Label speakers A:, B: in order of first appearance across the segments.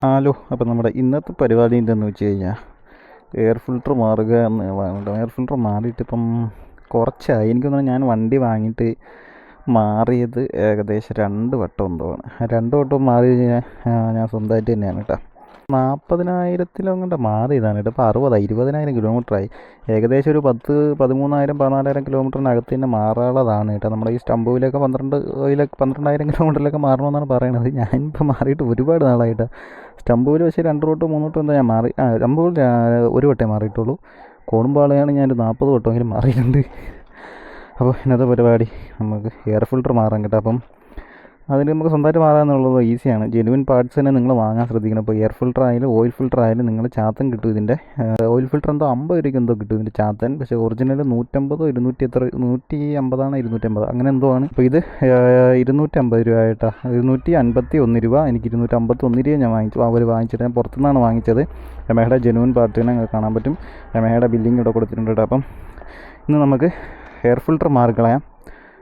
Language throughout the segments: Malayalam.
A: ഹലോ, അപ്പോൾ നമ്മുടെ ഇന്നത്തെ പരിപാടി എന്തെന്ന് വെച്ച് കഴിഞ്ഞാൽ എയർ ഫിൽറ്റർ മാറുക എന്നുള്ളതാണ്. എയർ ഫിൽറ്റർ മാറിയിട്ട് ഇപ്പം കുറച്ചായി. എനിക്ക് തോന്നുന്നു ഞാൻ വണ്ടി വാങ്ങിയിട്ട് മാറിയത് ഏകദേശം 2 വട്ടം എന്തോ ആണ്. 2 വട്ടം മാറി ഞാൻ സ്വന്തമായിട്ട് തന്നെയാണ് കേട്ടോ. 40,000 അങ്ങോട്ട് മാറിയതാണ് കേട്ടോ. ഇപ്പോൾ 60,000 20,000 കിലോമീറ്ററായി. ഏകദേശം ഒരു 13,000 14,000 കിലോമീറ്ററിനകത്ത് തന്നെ മാറാനുള്ളതാണ് കേട്ടോ. നമ്മുടെ ഈ സ്റ്റംബോയിലൊക്കെ 12,000 കിലോമീറ്ററിലൊക്കെ മാറണമെന്നാണ് പറയണത്. ഞാനിപ്പോൾ മാറിയിട്ട് ഒരുപാട് നാളായിട്ട്. സ്റ്റംബോയിൽ പക്ഷേ 2 വട്ടം 3 വട്ടം എന്താ ഞാൻ മാറി. സ്റ്റംബോയിൽ 1 വട്ടമേ മാറിയിട്ടുള്ളൂ. കോടുമ്പാളയാണ് ഞാൻ 40 വട്ടമെങ്കിലും മാറിയിട്ടുണ്ട്. അപ്പോൾ ഇന്നത്തെ പരിപാടി നമുക്ക് എയർ ഫിൽറ്റർ മാറാൻ കേട്ടോ. അപ്പം അതിന് നമുക്ക് സ്വന്തമായിട്ട് മാറാമെന്നുള്ളത് ഈസിയാണ്. ജെനുവിൻ പാർട്സ് തന്നെ നിങ്ങൾ വാങ്ങാൻ ശ്രദ്ധിക്കണം. ഇപ്പോൾ എയർ ഫിൽറ്റർ ആയാലും ഓയിൽ ഫിൽറ്റർ ആയാലും നിങ്ങൾ ചാത്തൻ കിട്ടും ഇതിൻ്റെ. ഓയിൽ ഫിൽറ്റർ എന്തോ 50 രൂപയ്ക്ക് എന്തോ കിട്ടും ഇതിൻ്റെ ചാത്തൻ. പക്ഷേ ഒറിജിനൽ 150 150 250 അങ്ങനെ എന്തോ ആണ്. അപ്പോൾ ഇത് 250 രൂപ ആയിട്ടാ. 251 രൂപ. എനിക്ക് 251 രൂപ ഞാൻ വാങ്ങിച്ചു. അവർ വാങ്ങിച്ചിട്ട് ഞാൻ പുറത്തുനിന്നാണ് വാങ്ങിച്ചത്. യമഹയുടെ ജെനുവിൻ പാർട്ടിനെ കാണാൻ പറ്റും. യമഹയുടെ ബില്ലിംഗ് ഇവിടെ കൊടുത്തിട്ടുണ്ട് കേട്ടോ. അപ്പം ഇന്ന് നമുക്ക് എയർ ഫിൽറ്റർ മാറിക്കളയാം.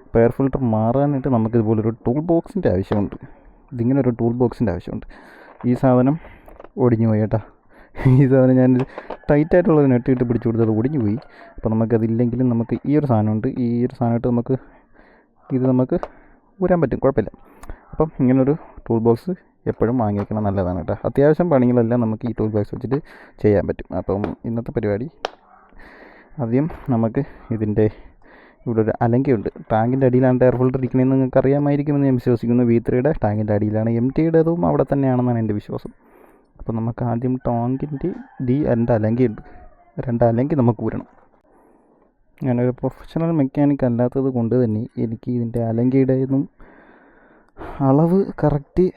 A: അപ്പോൾ എയർ ഫിൽറ്റർ മാറാനായിട്ട് നമുക്ക് ഇതുപോലൊരു ടൂൾ ബോക്സിൻ്റെ ആവശ്യമുണ്ട്. ഇതിങ്ങനെ ഒരു ടൂൾ ബോക്സിൻ്റെ ആവശ്യമുണ്ട്. ഈ സാധനം ഒടിഞ്ഞു പോയി കേട്ടോ. ഈ സാധനം ഞാൻ ടൈറ്റായിട്ടുള്ളത് നെട്ടിട്ട് പിടിച്ചു കൊടുത്തത് ഒടിഞ്ഞു പോയി. അപ്പോൾ നമുക്കതില്ലെങ്കിലും നമുക്ക് ഈ ഒരു സാധനമുണ്ട്. ഈ ഒരു സാധനമായിട്ട് നമുക്ക് ഊരാൻ പറ്റും, കുഴപ്പമില്ല. അപ്പം ഇങ്ങനൊരു ടൂൾ ബോക്സ് എപ്പോഴും വാങ്ങി വയ്ക്കണം, നല്ലതാണ് കേട്ടോ. അത്യാവശ്യം പണികളെല്ലാം നമുക്ക് ഈ ടൂൾ ബോക്സ് വെച്ചിട്ട് ചെയ്യാൻ പറ്റും. അപ്പം ഇന്നത്തെ പരിപാടി ആദ്യം നമുക്ക് ഇതിൻ്റെ ഇവിടെ ഒരു അലങ്കയുണ്ട്. ടാങ്കിൻ്റെ അടിയിലാണ് എയർ ഫിൽറ്റർ ഇരിക്കണമെന്ന് നിങ്ങൾക്ക് അറിയാമായിരിക്കുമെന്ന് ഞാൻ വിശ്വസിക്കുന്നു. V3യുടെ ടാങ്കിൻ്റെ അടിയിലാണ്. MTയുടേതും അവിടെ തന്നെയാണെന്നാണ് എൻ്റെ വിശ്വാസം. അപ്പോൾ നമുക്ക് ആദ്യം ടാങ്കിൻ്റെ 2 അലങ്കയുണ്ട്. 2 അലങ്കി നമുക്ക് ഊരണം. ഞാനൊരു പ്രൊഫഷണൽ മെക്കാനിക് അല്ലാത്തത് കൊണ്ട് തന്നെ എനിക്ക് ഇതിൻ്റെ അലങ്കയുടെയൊന്നും അളവ് കറക്റ്റ്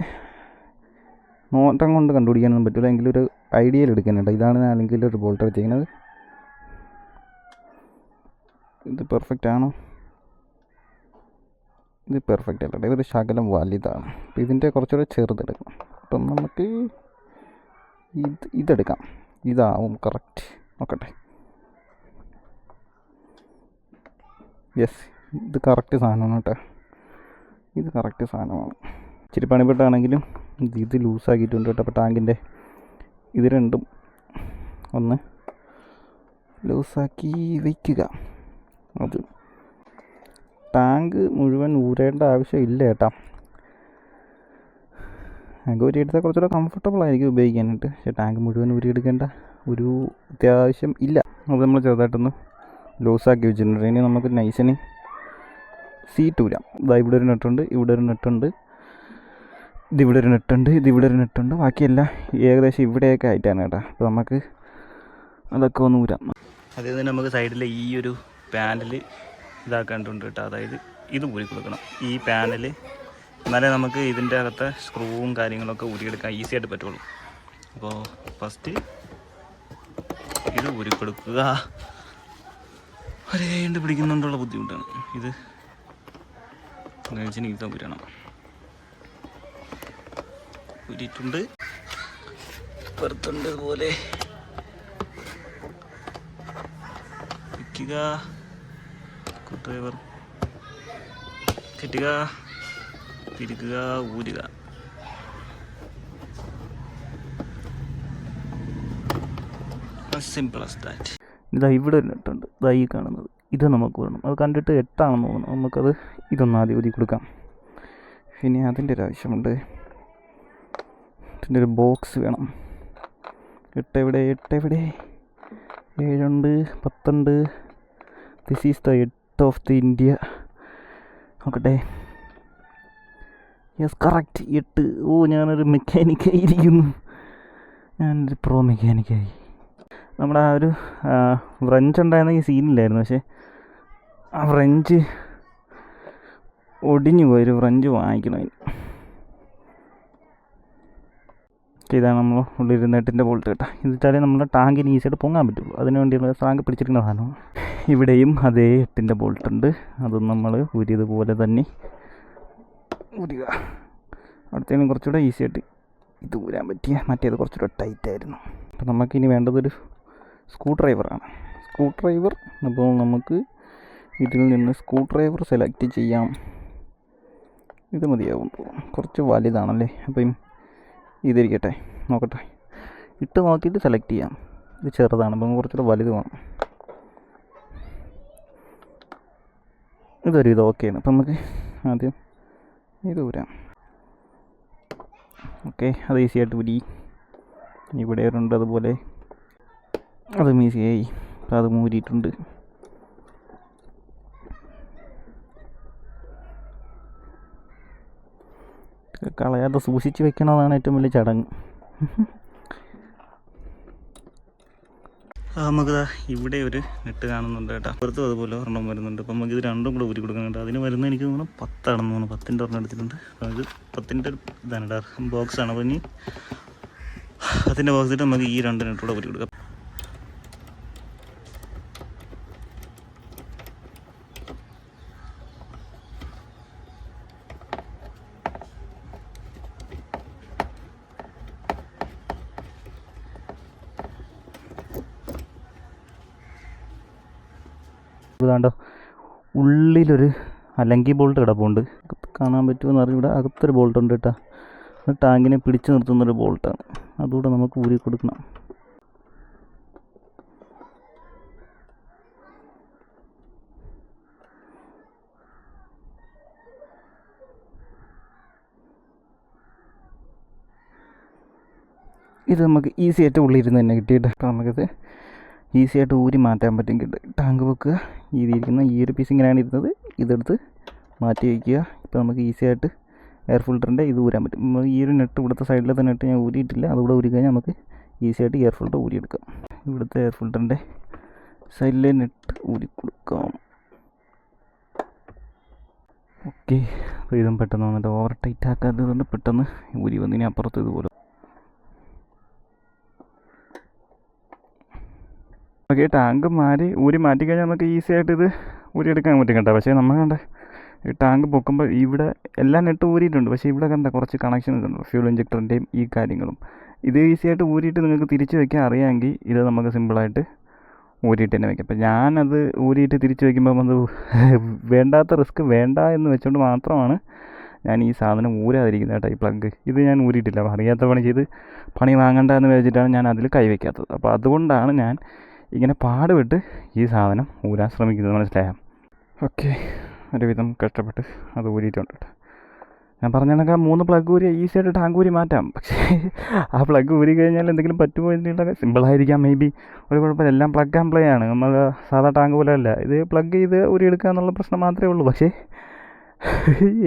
A: നോട്ടം കൊണ്ട് കണ്ടുപിടിക്കാനൊന്നും പറ്റില്ല. എങ്കിലും ഒരു ഐഡിയയിൽ എടുക്കാനുണ്ട്. ഇതാണ് ഞാൻ അല്ലെങ്കിൽ ഒരു ബോൾട്ട് വെച്ചിരിക്കുന്നത്. ഇത് പെർഫെക്റ്റ് ആണോ? ഇത് പെർഫെക്റ്റ് അല്ല. ഇതൊരു ശകലം വലുതാണ്. അപ്പോൾ ഇതിൻ്റെ കുറച്ചുകൂടെ ചെറുതെടുക്കണം. അപ്പം നമുക്ക് ഇതെടുക്കാം. ഇതാവും കറക്റ്റ്. നോക്കട്ടെ. യെസ്, ഇത് കറക്റ്റ് സാധനമാണ് കേട്ടോ. ഇത് കറക്റ്റ് സാധനമാണ്. ഇച്ചിരി പണിപ്പെട്ടാണെങ്കിലും ഇത് ലൂസാക്കിയിട്ടുണ്ട് കേട്ടോ. അപ്പോൾ ടാങ്കിൻ്റെ ഇത് രണ്ടും ഒന്ന് ലൂസാക്കി വയ്ക്കുക. അത് ടാങ്ക് മുഴുവൻ ഊരേണ്ട ആവശ്യമില്ല കേട്ടോ. ടാങ്ക് ഊരിയെടുത്താൽ കുറച്ചുകൂടെ കംഫർട്ടബിൾ ആയിരിക്കും ഉപയോഗിക്കാനായിട്ട്. പക്ഷേ ടാങ്ക് മുഴുവൻ ഊരിയെടുക്കേണ്ട ഒരു അത്യാവശ്യം ഇല്ല. അത് നമ്മൾ ചെറുതായിട്ടൊന്ന് ലൂസാക്കി വെച്ചിട്ടുണ്ട്. ഇനി നമുക്ക് നൈസിന് സീറ്റ് ഊരാം. ഇതാ ഇവിടെ ഒരു നെട്ടുണ്ട്, ഇവിടെ ഒരു നെട്ടുണ്ട്, ഇതിവിടെ ഒരു നെട്ടുണ്ട്, ഇതിവിടെ ഒരു നെട്ടുണ്ട്. ബാക്കിയെല്ലാം ഏകദേശം ഇവിടെയൊക്കെ ആയിട്ടാണ് കേട്ടോ. അപ്പോൾ നമുക്ക് അതൊക്കെ ഒന്ന് ഊരാം. അതേ തന്നെ നമുക്ക് സൈഡിൽ ഈ ഒരു പാനൽ ഇതാക്കേണ്ടതുണ്ട് കേട്ടോ. അതായത് ഇത് ഊരി കൊടുക്കണം, ഈ പാനൽ. എന്നാലേ നമുക്ക് ഇതിൻ്റെ അകത്തെ സ്ക്രൂവും കാര്യങ്ങളൊക്കെ ഊരിയെടുക്കാൻ ഈസി ആയിട്ട് പറ്റുള്ളൂ. അപ്പോൾ ഫസ്റ്റ് ഇത് ഊരി കൊടുക്കുക. ഒരേ കണ്ട് പിടിക്കുന്നുണ്ടുള്ള ബുദ്ധിമുട്ടാണ് ഇത്. കഴിച്ചിന് ഇത് ഊരണം. ഊരിയിട്ടുണ്ട്, പുറത്തുണ്ട്. ഇതുപോലെ വയ്ക്കുക. ഡ്രൈവർ കെട്ടുക, തിരിക്കുക, ഊരുക. Simple as that. ഇതാ ഇവിടെ ഒരു നെട്ടുണ്ട്, ഇതാ ഈ കാണുന്നത്. ഇത് നമുക്ക് വേണം. അത് കണ്ടിട്ട് 8 ആണെന്ന് തോന്നുന്നു. നമുക്കത് ഇതൊന്ന് ആദ്യം ഊരി കൊടുക്കാം. പിന്നെ അതിൻ്റെ ഒരു ആവശ്യമുണ്ട്. ഇതിൻ്റെ ഒരു ബോക്സ് വേണം. 8 എവിടെ? 7 ഉണ്ട്, 10 ഉണ്ട്. This is the 8 of the India. നോക്കട്ടെ. Yes, correct 8. ഓ, ഞാനൊരു മെക്കാനിക്കായി ഇരിക്കുന്നു. ഞാനൊരു പ്രോ മെക്കാനിക്കായി. നമ്മുടെ ആ ഒരു വ്രഞ്ച് ഉണ്ടായിരുന്ന ഈ സീനില്ലായിരുന്നു. പക്ഷേ ആ വ്രഞ്ച് ഒടിഞ്ഞു പോയി. ഒരു വ്രഞ്ച് വാങ്ങിക്കണം അതിന്. ഇതാണ് നമ്മൾ ഉള്ളിൽ നെട്ടിൻ്റെ ബോൾട്ട് കേട്ടോ. ഇത് വെച്ചാൽ നമ്മുടെ ടാങ്കിന് ഈസിയായിട്ട് പൊങ്ങാൻ പറ്റുള്ളൂ. അതിന് വേണ്ടിയുള്ള ടാങ്ക് പിടിച്ചിരിക്കുന്ന സാധനമാണ്. ഇവിടെയും അതേ 8ൻ്റെ ബോൾട്ട് ഉണ്ട്. അതും നമ്മൾ ഊരിയതുപോലെ തന്നെ ഊരുക. അടുത്തേനും കുറച്ചുകൂടെ ഈസിയായിട്ട് ഇത് ഊരാൻ പറ്റിയ. മറ്റേത് കുറച്ചുകൂടെ ടൈറ്റായിരുന്നു. അപ്പോൾ നമുക്കിനി വേണ്ടതൊരു സ്ക്രൂ ഡ്രൈവറാണ്. Screw driver. അപ്പോൾ നമുക്ക് ഇതിൽ നിന്ന് സ്ക്രൂ ഡ്രൈവർ സെലക്ട് ചെയ്യാം. ഇത് മതിയാവും. കുറച്ച് വലുതാണല്ലേ. അപ്പം ഇതിരിക്കട്ടെ. നോക്കട്ടെ, ഇട്ട് നോക്കിയിട്ട് സെലക്ട് ചെയ്യാം. ഇത് ചെറുതാണ്, അപ്പം കുറച്ചുകൂടെ വലുത് വേണം. ഇതൊരു ഇത് ഓക്കെയാണ്. അപ്പം നമുക്ക് ആദ്യം ഇത് ഊരാം. ഓക്കെ, അത് ഈസി ആയിട്ട് ഊരി. ഇവിടെ ഉണ്ട് അതുപോലെ, അതും ഈസിയായി. അപ്പം അത് മൂരിയിട്ടുണ്ട്. കളയാതെ സൂക്ഷിച്ച് വെക്കണമെന്നാണ് ഏറ്റവും വലിയ ചടങ്ങ്. നമുക്കിതാ ഇവിടെ ഒരു നെറ്റ് കാണുന്നുണ്ട് കേട്ടോ. പുറത്തും അതുപോലെ ഒരെണ്ണം വരുന്നുണ്ട്. അപ്പം നമുക്ക് ഇത് രണ്ടും കൂടെ ഊരി കൊടുക്കുന്നുണ്ട്. അതിന് വരുന്നത് എനിക്ക് തോന്നുന്നു 10 ആണെന്ന് തോന്നുന്നു. 10ൻ്റെ ഒരെണ്ണം എടുത്തിട്ടുണ്ട്. അപ്പോൾ ഇത് 10ൻ്റെ ഇതാണ് കേട്ടോ, ബോക്സാണ്. അപ്പോൾ ഇനി 10ൻ്റെ ബോക്സ് ഇട്ട് നമുക്ക് ഈ 2 നെറ്റ് കൂടെ ഊരി കൊടുക്കാം. ഇതാണ്ടോ ഉള്ളിലൊരു അലങ്കി ബോൾട്ട് കിടപ്പുണ്ട്. കാണാൻ പറ്റുമെന്ന് അറിയില്ല. ഇവിടെ അകത്തൊരു ബോൾട്ട് ഉണ്ട് കേട്ടോ. ടാങ്കിനെ പിടിച്ചു നിർത്തുന്നൊരു ബോൾട്ടാണ്. അതുകൂടെ നമുക്ക് ഊരി കൊടുക്കണം. ഇത് നമുക്ക് ഈസി ആയിട്ട് ഉള്ളിരുന്ന് തന്നെ കിട്ടിയിട്ട്. അപ്പോൾ നമുക്കിത് ഈസി ആയിട്ട് ഊരി മാറ്റാൻ പറ്റും. ടാങ്ക് വെക്കുക, ഇരിക്കുന്ന ഈ ഒരു പീസ് ഇങ്ങനെയാണ് ഇരുന്നത്, ഇതെടുത്ത് മാറ്റി വയ്ക്കുക. ഇപ്പോൾ നമുക്ക് ഈസി ആയിട്ട് എയർ ഫിൽറ്ററിൻ്റെ ഇത് ഊരാൻ പറ്റും. ഈ ഒരു നെട്ട് ഇവിടുത്തെ സൈഡിലത്തെ നെട്ട് ഞാൻ ഊരിയിട്ടില്ല, അതുകൂടെ ഊരി കഴിഞ്ഞാൽ നമുക്ക് ഈസി ആയിട്ട് എയർ ഫിൽറ്റർ ഊരിയെടുക്കാം. ഇവിടുത്തെ എയർ ഫിൽറ്ററിൻ്റെ സൈഡിലെ നെട്ട് ഊരി കൊടുക്കാം. ഓക്കെ, അപ്പോൾ ഇതും പെട്ടെന്ന് വന്നിട്ട് ഓവർ ടൈറ്റ് ആക്കാത്തതുകൊണ്ട് പെട്ടെന്ന് ഊരി വന്നിനി അപ്പുറത്ത് ഇതുപോലെ. ഓക്കെ, ടാങ്ക് ഊരി മാറ്റിക്കഴിഞ്ഞാൽ നമുക്ക് ഈസി ആയിട്ട് ഇത് ഊരിയെടുക്കാൻ പറ്റും കേട്ടോ. പക്ഷേ നമ്മൾ കണ്ട ഈ ടാങ്ക് പൊക്കുമ്പോൾ ഇവിടെ എല്ലാം നെട്ട് ഊരിയിട്ടുണ്ട്. പക്ഷേ ഇവിടെ കണ്ട കുറച്ച് കണക്ഷൻസ് ഉണ്ട്, ഫ്യൂൽ ഇഞ്ചക്ടറിൻ്റെയും ഈ കാര്യങ്ങളും. ഇത് ഈസി ആയിട്ട് ഊരിയിട്ട് നിങ്ങൾക്ക് തിരിച്ച് വയ്ക്കാൻ അറിയാമെങ്കിൽ ഇത് നമുക്ക് സിമ്പിളായിട്ട് ഊരിയിട്ട് തന്നെ വയ്ക്കാം. അപ്പം ഞാനത് ഊരിയിട്ട് തിരിച്ച് വയ്ക്കുമ്പം അത് വേണ്ടാത്ത റിസ്ക് വേണ്ട എന്ന് വെച്ചുകൊണ്ട് മാത്രമാണ് ഞാൻ ഈ സാധനം ഊരാതിരിക്കുന്നത് കേട്ടോ. ഈ പ്ലഗ് ഇത് ഞാൻ ഊരിയിട്ടില്ല. അറിയാത്ത പണി ചെയ്ത് പണി വാങ്ങണ്ട എന്ന് വെച്ചിട്ടാണ് ഞാൻ അതിൽ കൈവയ്ക്കാത്തത്. അപ്പോൾ അതുകൊണ്ടാണ് ഞാൻ ഇങ്ങനെ പാടുപെട്ട് ഈ സാധനം ഊരാൻ ശ്രമിക്കുന്നത്, മനസ്സിലായാം. ഓക്കെ, ഒരുവിധം കഷ്ടപ്പെട്ട് അത് ഊരിയിട്ടുണ്ട് കേട്ടോ. ഞാൻ പറഞ്ഞ കണക്ക് 3 പ്ലഗ് ഊരി ഈസി ആയിട്ട് ടാങ്ക് ഊരി മാറ്റാം. പക്ഷേ ആ പ്ലഗ് ഊരി കഴിഞ്ഞാൽ എന്തെങ്കിലും പറ്റുമോ എന്നുള്ള സിമ്പിളായിരിക്കാം, മേ ബി ഒരു കുഴപ്പമില്ല. എല്ലാം പ്ലഗ് ആൻഡ് പ്ലേ ആണ്, നമ്മൾ സാധാ ടാങ്ക് പോലെ അല്ല. ഇത് പ്ലഗ് ചെയ്ത് ഊരി എടുക്കുക എന്നുള്ള പ്രശ്നം മാത്രമേ ഉള്ളൂ. പക്ഷേ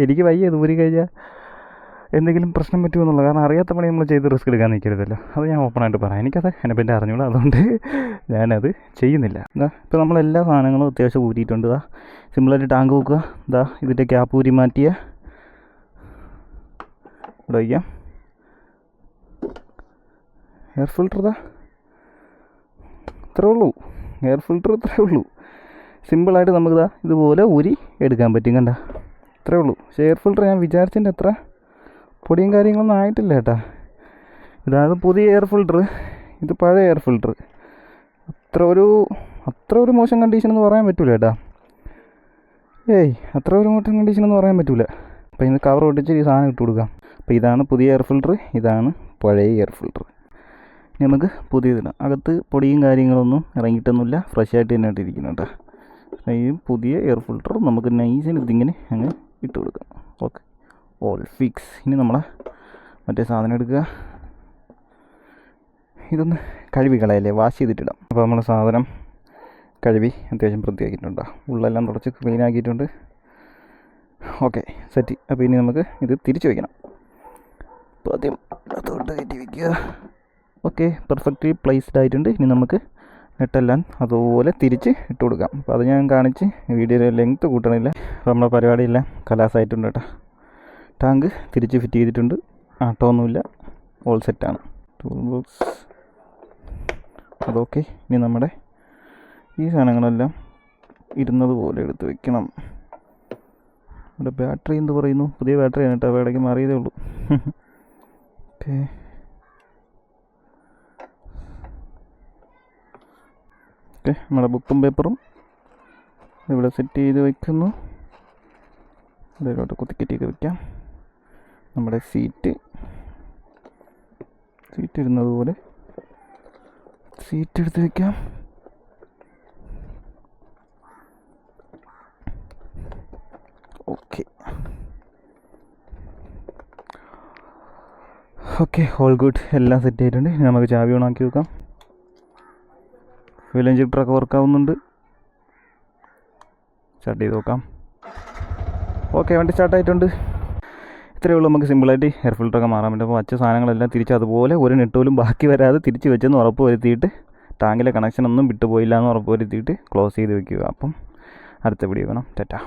A: എനിക്ക് വയ്യ ഇത് ഊരി കഴിഞ്ഞാൽ എന്തെങ്കിലും പ്രശ്നം പറ്റുമെന്നുള്ളത്. കാരണം അറിയാത്ത പണി നമ്മൾ ചെയ്ത് റിസ്ക് എടുക്കാൻ നിൽക്കരുതല്ലോ. അത് ഞാൻ ഓപ്പണായിട്ട് പറയാം. എനിക്കത് എന്നെപ്പറ്റി അറിഞ്ഞൂടാ, അതുകൊണ്ട് ഞാനത് ചെയ്യുന്നില്ല. ഇപ്പോൾ നമ്മളെല്ലാ സാധനങ്ങളും അത്യാവശ്യം ഊരിയിട്ടുണ്ട്. സിമ്പിളായിട്ട് ടാങ്ക് വെക്കുക. ഇതിൻ്റെ ക്യാപ്പ് ഊരി മാറ്റിയ ഇവിടെ വയ്ക്കാം. എയർ ഫിൽറ്റർ ഇത്രേ ഉള്ളൂ. എയർ ഫിൽറ്റർ ഇത്രേ ഉള്ളൂ. സിമ്പിളായിട്ട് നമുക്ക് ഇതുപോലെ ഊരി എടുക്കാൻ പറ്റും. കണ്ട, ഇത്രേ ഉള്ളൂ. പക്ഷേ എയർ ഫിൽറ്റർ ഞാൻ വിചാരിച്ചതിൻ്റെ അത്ര പൊടിയും കാര്യങ്ങളൊന്നും ആയിട്ടില്ല കേട്ടോ. ഇതാണ് പുതിയ എയർ ഫിൽറ്റർ, ഇത് പഴയ എയർ ഫിൽറ്റർ. അത്ര ഒരു മോശം കണ്ടീഷനെന്ന് പറയാൻ പറ്റില്ല കേട്ടോ. അത്ര ഒരു മോശം കണ്ടീഷനെന്ന് പറയാൻ പറ്റില്ല. അപ്പോൾ ഇന്ന് കവർ ഒട്ടിച്ച് ഈ സാധനം ഇട്ട് കൊടുക്കാം. അപ്പോൾ ഇതാണ് പുതിയ എയർ ഫിൽറ്റർ, ഇതാണ് പഴയ എയർ ഫിൽറ്റർ. ഇനി നമുക്ക് പുതിയതിടാം. അകത്ത് പൊടിയും കാര്യങ്ങളൊന്നും ഇറങ്ങിയിട്ടൊന്നുമില്ല, ഫ്രഷ് ആയിട്ട് തന്നെ ഇട്ടിരിക്കുന്നു കേട്ടോ. ഈ പുതിയ എയർ ഫിൽറ്റർ നമുക്ക് നൈസിന് ഇതിങ്ങനെ അങ്ങ് ഇട്ട് കൊടുക്കാം. Okay, all fix. ഇനി നമ്മളെ മറ്റേ സാധനം എടുക്കുക. ഇതൊന്ന് കഴുകി കളയല്ലേ, വാഷ് ചെയ്തിട്ടിടാം. അപ്പോൾ നമ്മൾ സാധനം കഴുകി അത്യാവശ്യം വൃത്തിയാക്കിയിട്ടുണ്ട്. ഉള്ളെല്ലാം തുടച്ച് ക്ലീൻ ആക്കിയിട്ടുണ്ട്. Okay, set. അപ്പോൾ ഇനി നമുക്ക് ഇത് തിരിച്ച് വയ്ക്കണം. അപ്പോൾ ആദ്യം അതോട്ട് കയറ്റി വയ്ക്കുക. ഓക്കെ, പെർഫെക്റ്റ്ലി പ്ലേസ്ഡ് ആയിട്ടുണ്ട്. ഇനി നമുക്ക് നെട്ടെല്ലാം അതുപോലെ തിരിച്ച് ഇട്ട് കൊടുക്കാം. അപ്പോൾ അത് ഞാൻ കാണിച്ച് വീഡിയോയുടെ ലെങ്ത്ത് കൂട്ടണില്ല. അപ്പോൾ നമ്മളെ പരിപാടിയെല്ലാം കലാസായിട്ടുണ്ട് കേട്ടോ. ടാങ്ക് തിരിച്ച് ഫിറ്റ് ചെയ്തിട്ടുണ്ട്, ആട്ടമൊന്നുമില്ല, ഓൾ സെറ്റാണ്. ടൂൾ ബോക്സ് അതൊക്കെ. ഇനി നമ്മുടെ ഈ സാധനങ്ങളെല്ലാം ഇരുന്നത് പോലെ എടുത്ത് വെക്കണം. ഇവിടെ ബാറ്ററി എന്ത് പറയുന്നു? പുതിയ ബാറ്ററിയാണ് കേട്ടോ, ഇടയ്ക്ക് മാറിയതേ ഉള്ളൂ. ഓക്കെ, നമ്മുടെ ബുക്കും പേപ്പറും ഇവിടെ സെറ്റ് ചെയ്ത് വയ്ക്കുന്നു. ഇതിലോട്ട് കുത്തിക്കെറ്റിയൊക്കെ വയ്ക്കാം. നമ്മുടെ സീറ്റ് സീറ്റ് ഇരുന്നത് പോലെ സീറ്റ് എടുത്ത് വയ്ക്കാം. ഓക്കെ ഓക്കെ, ഓൾ ഗുഡ്, എല്ലാം സെറ്റ് ആയിട്ടുണ്ട്. ഇനി നമുക്ക് ചാവി ഓണാക്കി വെക്കാം. ഫ്യൂൽ ഇഞ്ചക്ടറൊക്കെ വർക്കാവുന്നുണ്ട്. സ്റ്റാർട്ട് ചെയ്ത് നോക്കാം. ഓക്കെ, വണ്ടി സ്റ്റാർട്ടായിട്ടുണ്ട്. ഇത്രയേ ഉള്ളൂ. നമുക്ക് സിമ്പിളായിട്ട് എയർ ഫിൽറ്ററൊക്കെ മാറാൻ പറ്റും. അപ്പോൾ വച്ച സാധനങ്ങളെല്ലാം തിരിച്ച് അതുപോലെ ഒരു നെട്ടോലും ബാക്കി വരാതെ തിരിച്ച് വെച്ചെന്ന് ഉറപ്പ് വരുത്തിയിട്ട്, ടാങ്കിലെ കണക്ഷൻ ഒന്നും വിട്ടുപോയില്ല എന്ന് ഉറപ്പ് വരുത്തിയിട്ട് ക്ലോസ് ചെയ്ത് വെക്കുക. അപ്പം അടുത്ത വീഡിയോ കാണാം. ടാറ്റാ.